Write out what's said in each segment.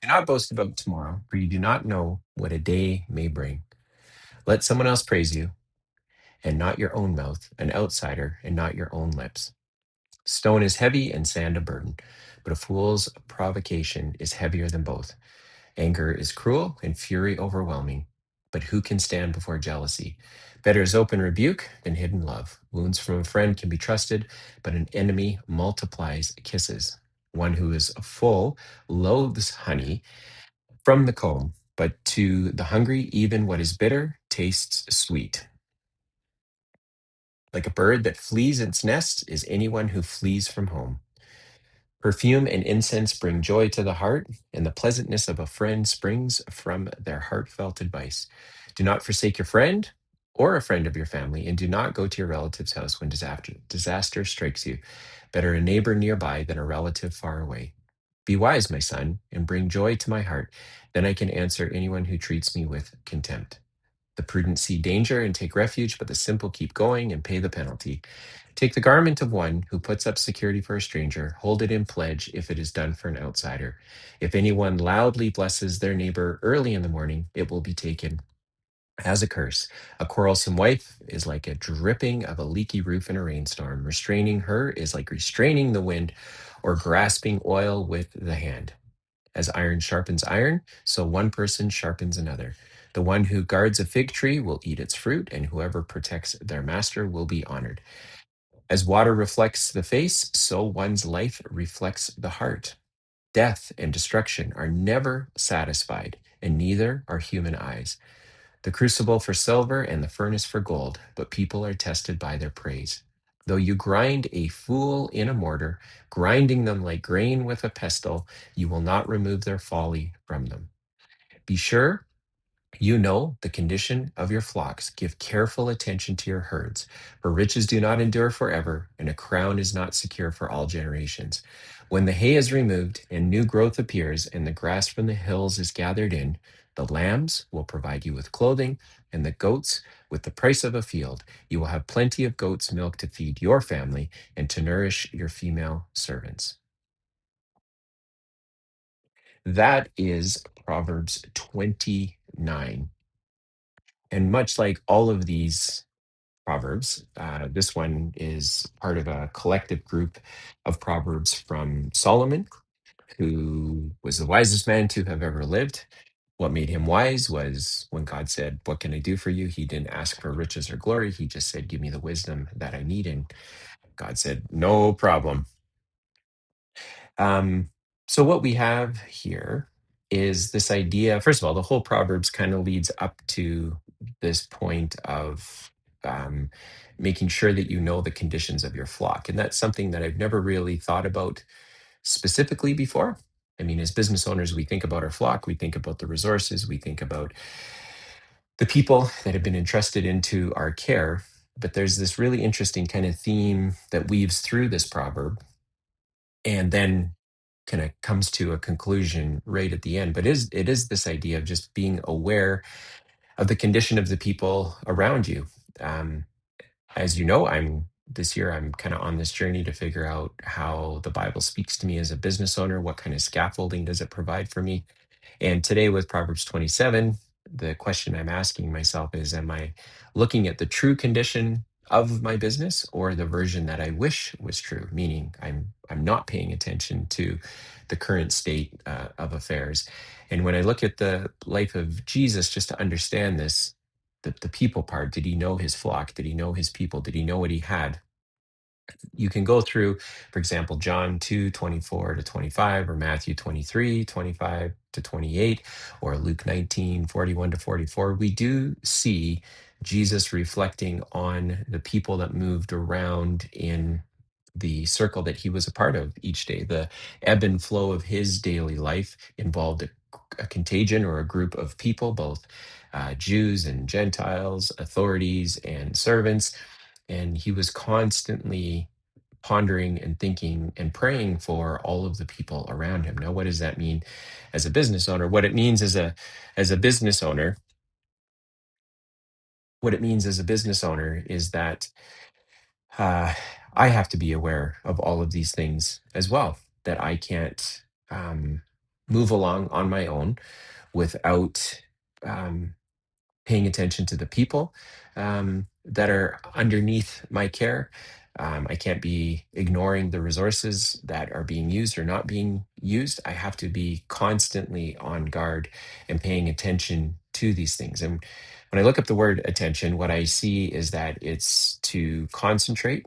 Do not boast about tomorrow, for you do not know what a day may bring. Let someone else praise you, and not your own mouth, an outsider, and not your own lips. Stone is heavy and sand a burden, but a fool's provocation is heavier than both. Anger is cruel and fury overwhelming, but who can stand before jealousy? Better is open rebuke than hidden love. Wounds from a friend can be trusted, but an enemy multiplies kisses. One who is full loathes honey from the comb, but to the hungry, even what is bitter tastes sweet. Like a bird that flees its nest is anyone who flees from home. Perfume and incense bring joy to the heart, and the pleasantness of a friend springs from their heartfelt advice. Do not forsake your friend or a friend of your family, and do not go to your relative's house when disaster strikes you. Better a neighbor nearby than a relative far away. Be wise, my son, and bring joy to my heart. Then I can answer anyone who treats me with contempt. The prudent see danger and take refuge, but the simple keep going and pay the penalty. Take the garment of one who puts up security for a stranger, hold it in pledge if it is done for an outsider. If anyone loudly blesses their neighbor early in the morning, it will be taken as a curse. A quarrelsome wife is like a dripping of a leaky roof in a rainstorm. Restraining her is like restraining the wind or grasping oil with the hand. As iron sharpens iron, so one person sharpens another. The one who guards a fig tree will eat its fruit, and whoever protects their master will be honored. As water reflects the face, so one's life reflects the heart. Death and destruction are never satisfied, and neither are human eyes. The crucible for silver and the furnace for gold, but people are tested by their praise. Though you grind a fool in a mortar, grinding them like grain with a pestle, you will not remove their folly from them. Be sure you know the condition of your flocks. Give careful attention to your herds. For riches do not endure forever, and a crown is not secure for all generations. When the hay is removed and new growth appears, and the grass from the hills is gathered in, the lambs will provide you with clothing, and the goats with the price of a field. You will have plenty of goat's milk to feed your family and to nourish your female servants. That is Proverbs 29. And much like all of these Proverbs, this one is part of a collective group of Proverbs from Solomon, who was the wisest man to have ever lived. What made him wise was when God said, "What can I do for you?" He didn't ask for riches or glory. He just said, "Give me the wisdom that I need." And God said, "No problem." Um, so what we have here is this idea. First of all, the whole Proverbs kind of leads up to this point of um, making sure that you know the conditions of your flock, and that's something that I've never really thought about specifically before. I mean, as business owners, we think about our flock, we think about the resources, we think about the people that have been entrusted into our care. But there's this really interesting kind of theme that weaves through this proverb and then kind of comes to a conclusion right at the end. But it is this idea of just being aware of the condition of the people around you. Um, as you know, I'm kind of on this journey to figure out how the Bible speaks to me as a business owner. What kind of scaffolding does it provide for me? And today with Proverbs 27, the question I'm asking myself is, am I looking at the true condition of my business or the version that I wish was true? Meaning I'm not paying attention to the current state of affairs. And when I look at the life of Jesus, just to understand this, the people part, did he know his flock? Did he know his people? Did he know what he had? You can go through, for example, John 2:24 to 25, or Matthew 23:25 to 28, or Luke 19:41 to 44. We do see Jesus reflecting on the people that moved around in the circle that he was a part of each day. The ebb and flow of his daily life involved a contagion or a group of people, both Jews and Gentiles, authorities and servants, and he was constantly pondering and thinking and praying for all of the people around him. Now, what does that mean as a business owner? As a business owner, what it means as a business owner is that uh, I have to be aware of all of these things as well. That I can't. move along on my own without um, paying attention to the people that are underneath my care. I can't be ignoring the resources that are being used or not being used. I have to be constantly on guard and paying attention to these things. And when I look up the word attention, what I see is that it's to concentrate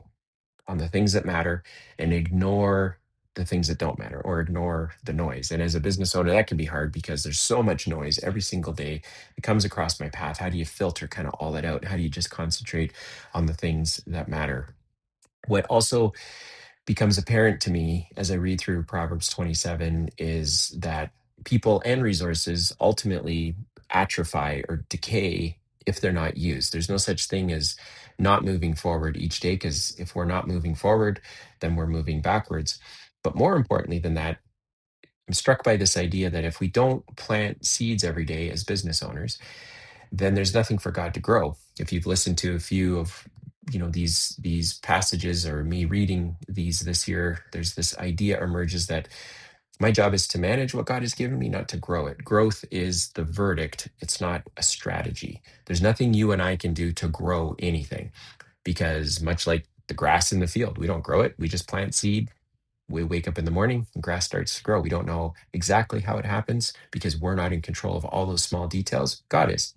on the things that matter and ignore the things that don't matter or ignore the noise. And as a business owner, that can be hard because there's so much noise every single day that comes across my path. How do you filter kind of all that out? How do you just concentrate on the things that matter? What also becomes apparent to me as I read through Proverbs 27 is that people and resources ultimately atrophy or decay if they're not used. There's no such thing as not moving forward each day, because if we're not moving forward, then we're moving backwards. But more importantly than that, I'm struck by this idea that if we don't plant seeds every day as business owners, then there's nothing for God to grow. If you've listened to a few of these passages or me reading these this year, there's this idea emerges that my job is to manage what God has given me, not to grow it. Growth is the verdict. It's not a strategy. There's nothing you and I can do to grow anything because much like the grass in the field, we don't grow it. We just plant seed. We wake up in the morning and grass starts to grow. We don't know exactly how it happens because we're not in control of all those small details. God is.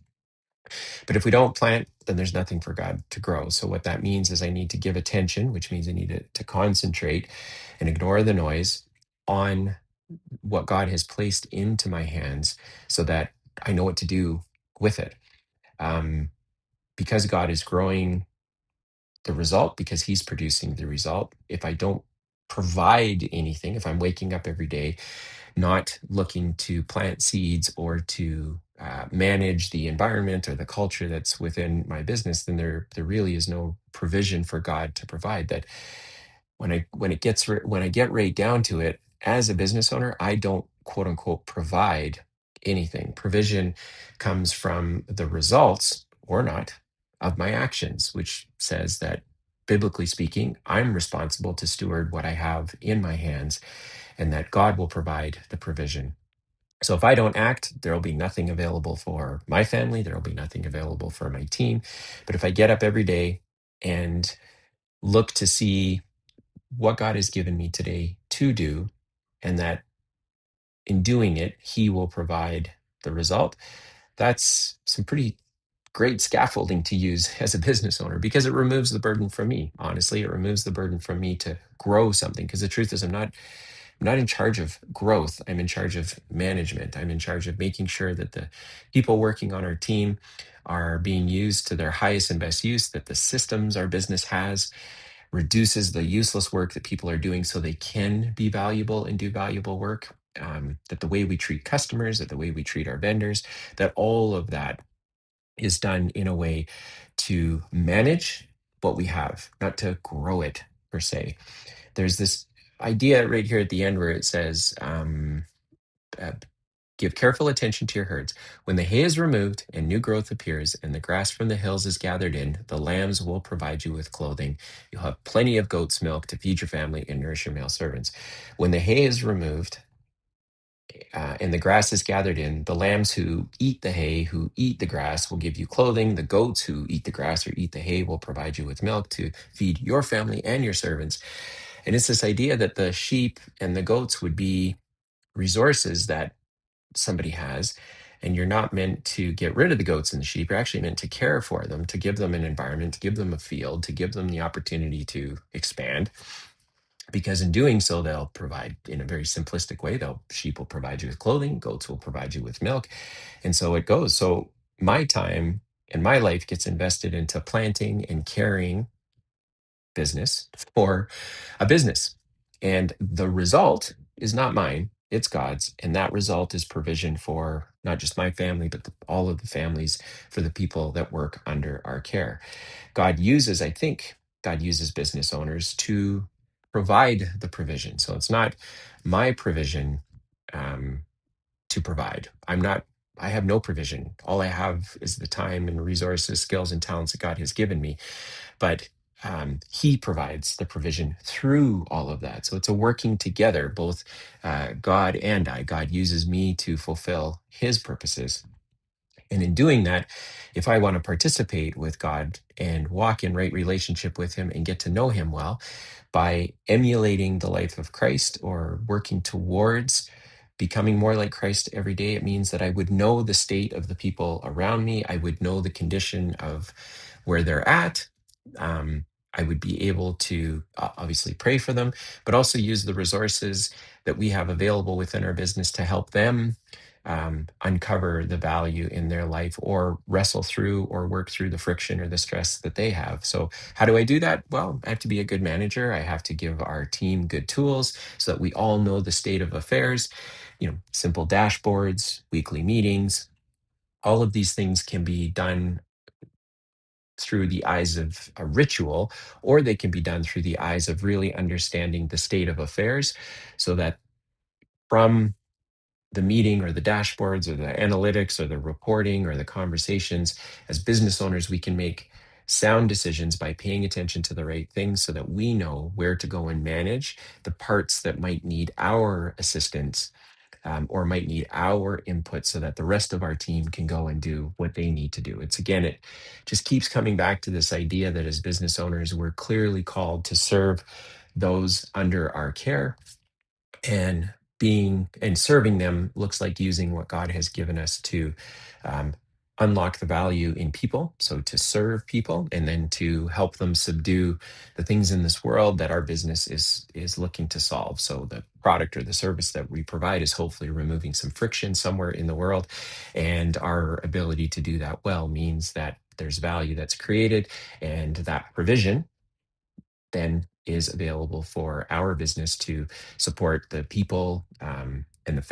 But if we don't plant, then there's nothing for God to grow. So what that means is I need to give attention, which means I need to concentrate and ignore the noise on what God has placed into my hands so that I know what to do with it. Um, because God is growing the result, because He's producing the result, if I don't provide anything, if I'm waking up every day not looking to plant seeds or to manage the environment or the culture that's within my business, then there really is no provision for God to provide. That when I get right down to it, as a business owner, I don't quote unquote provide anything. Provision comes from the results or not of my actions, which says that biblically speaking, I'm responsible to steward what I have in my hands and that God will provide the provision. So if I don't act, there will be nothing available for my family, there will be nothing available for my team. But if I get up every day and look to see what God has given me today to do, and that in doing it, He will provide the result, that's some pretty great scaffolding to use as a business owner because it removes the burden from me. Honestly, it removes the burden from me to grow something. Because the truth is, I'm not in charge of growth. I'm in charge of management. I'm in charge of making sure that the people working on our team are being used to their highest and best use, that the systems our business has reduces the useless work that people are doing so they can be valuable and do valuable work. That the way we treat customers, that the way we treat our vendors, that all of that is done in a way to manage what we have, not to grow it per se. There's this idea right here at the end where it says, uh, give careful attention to your herds. When the hay is removed and new growth appears and the grass from the hills is gathered in, the lambs will provide you with clothing. You'll have plenty of goat's milk to feed your family and nourish your male servants. When the hay is removed, and the grass is gathered in, the lambs who eat the hay, who eat the grass, will give you clothing. The goats who eat the grass or eat the hay will provide you with milk to feed your family and your servants. And it's this idea that the sheep and the goats would be resources that somebody has. And you're not meant to get rid of the goats and the sheep. You're actually meant to care for them, to give them an environment, to give them a field, to give them the opportunity to expand. Because in doing so, they'll provide in a very simplistic way. Sheep will provide you with clothing, goats will provide you with milk. And so it goes. So my time and my life gets invested into planting and caring business for a business. And the result is not mine, it's God's. And that result is provision for not just my family, but all of the families, for the people that work under our care. I think God uses business owners to provide the provision. So it's not my provision um, to provide. I have no provision. All I have is the time and resources, skills, and talents that God has given me. But he provides the provision through all of that. So it's a working together, both God and I. God uses me to fulfill his purposes. And in doing that, if I want to participate with God and walk in right relationship with him and get to know him well, by emulating the life of Christ or working towards becoming more like Christ every day, it means that I would know the state of the people around me. I would know the condition of where they're at. Um, I would be able to obviously pray for them, but also use the resources that we have available within our business to help them uncover the value in their life or wrestle through or work through the friction or the stress that they have. So how do I do that? Well, I have to be a good manager. I have to give our team good tools so that we all know the state of affairs. Simple dashboards, weekly meetings, all of these things can be done through the eyes of a ritual, or they can be done through the eyes of really understanding the state of affairs so that from the meeting or the dashboards or the analytics or the reporting or the conversations, as business owners, we can make sound decisions by paying attention to the right things so that we know where to go and manage the parts that might need our assistance, or might need our input so that the rest of our team can go and do what they need to do. It just keeps coming back to this idea that as business owners, we're clearly called to serve those under our care, and being and serving them looks like using what God has given us to um, unlock the value in people. So to serve people and then to help them subdue the things in this world that our business is looking to solve. So the product or the service that we provide is hopefully removing some friction somewhere in the world, and our ability to do that well means that there's value that's created, and that provision then is available for our business to support the people and the